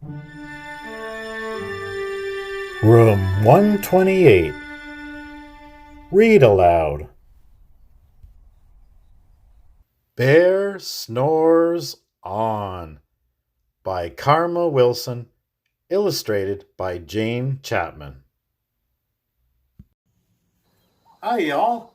Room 128. Read aloud. Bear Snores On by Karma Wilson, illustrated by Jane Chapman. Hi, y'all.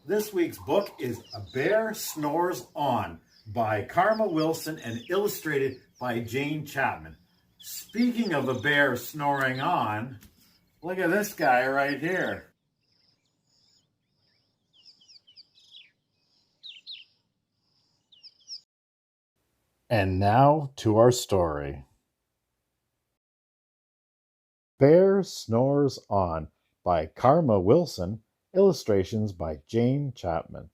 This week's book is A Bear Snores On by Karma Wilson and illustrated by Jane Chapman. Speaking of a bear snoring on, look at this guy right here. And now to our story. Bear Snores On by Karma Wilson, illustrations by Jane Chapman.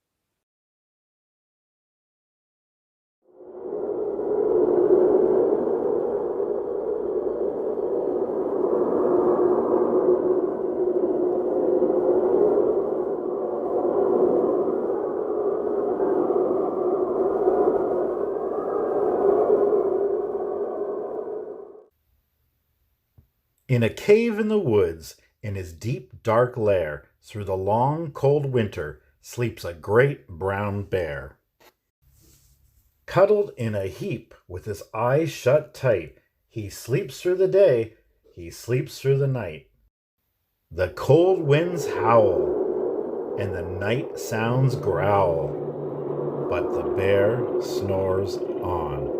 In a cave in the woods, in his deep, dark lair, through the long, cold winter, sleeps a great brown bear. Cuddled in a heap, with his eyes shut tight, he sleeps through the day, he sleeps through the night. The cold winds howl, and the night sounds growl, but the bear snores on.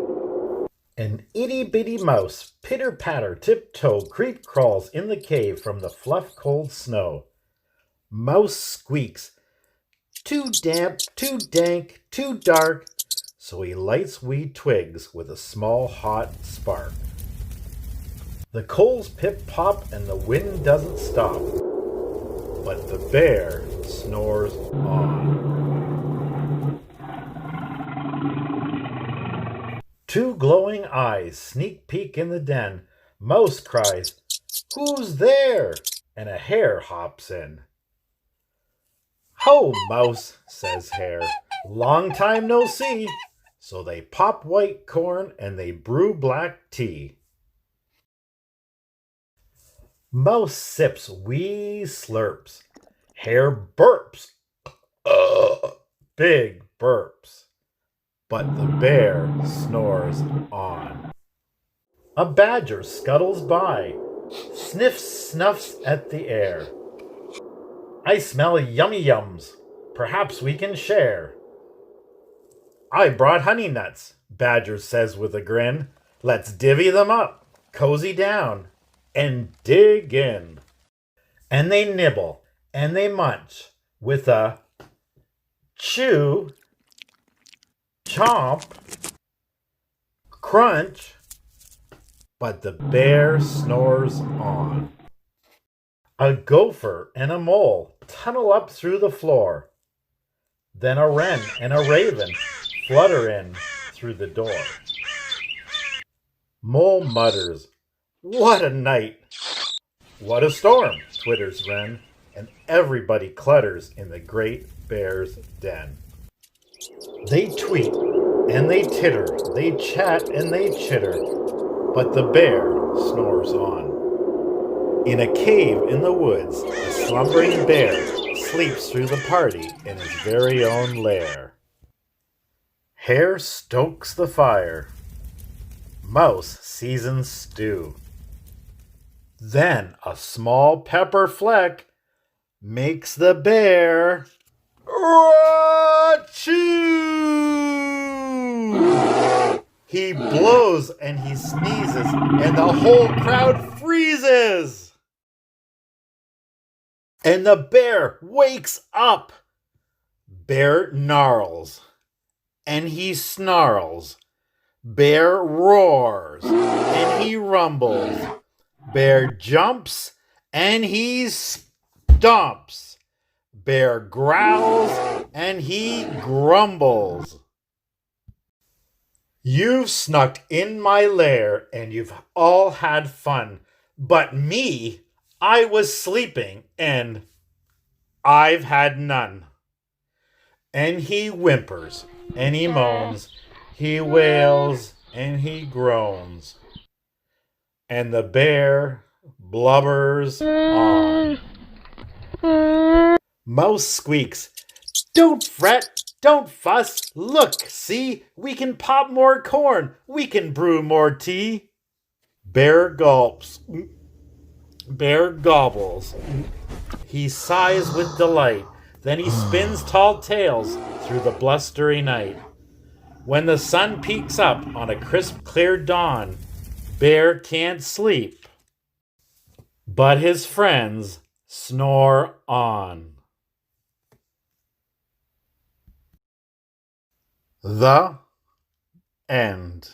An itty-bitty mouse, pitter-patter, tiptoe, creep-crawls in the cave from the fluff cold snow. Mouse squeaks, too damp, too dank, too dark, so he lights wee twigs with a small hot spark. The coals pip-pop and the wind doesn't stop, but the bear snores on. Two glowing eyes sneak peek in the den. Mouse cries, "Who's there?" and a hare hops in. "Ho, Mouse," says Hare, "long time no see." So they pop white corn and they brew black tea. Mouse sips wee slurps. Hare burps. Big burps. But the bear snores on. A badger scuttles by, sniffs, snuffs at the air. "I smell yummy yums. Perhaps we can share." "I brought honey nuts," Badger says with a grin. "Let's divvy them up, cozy down, and dig in." And they nibble, and they munch, with a chew, chomp, crunch, but the bear snores on. A gopher and a mole tunnel up through the floor. Then a wren and a raven flutter in through the door. Mole mutters, "What a night!" "What a storm!" twitters wren, and everybody clutters in the great bear's den. They tweet and they titter, they chat and they chitter, but the bear snores on. In a cave in the woods, a slumbering bear sleeps through the party in his very own lair. Hare stokes the fire. Mouse seasons stew. Then a small pepper fleck makes the bear achoo! He blows and he sneezes, and the whole crowd freezes. And the bear wakes up. Bear gnarls, and he snarls. Bear roars, and he rumbles. Bear jumps, and he stomps. Bear growls, and he grumbles. You've snuck in my lair, and you've all had fun. But me, I was sleeping, and I've had none. And he whimpers, and he moans, he wails, and he groans. and the bear blubbers on. Mouse squeaks, "Don't fret, don't fuss. Look, see, we can pop more corn. We can brew more tea." Bear gulps. Bear gobbles. He sighs with delight. Then he spins tall tales through the blustery night. When the sun peeks up on a crisp, clear dawn, Bear can't sleep, but his friends snore on. The end.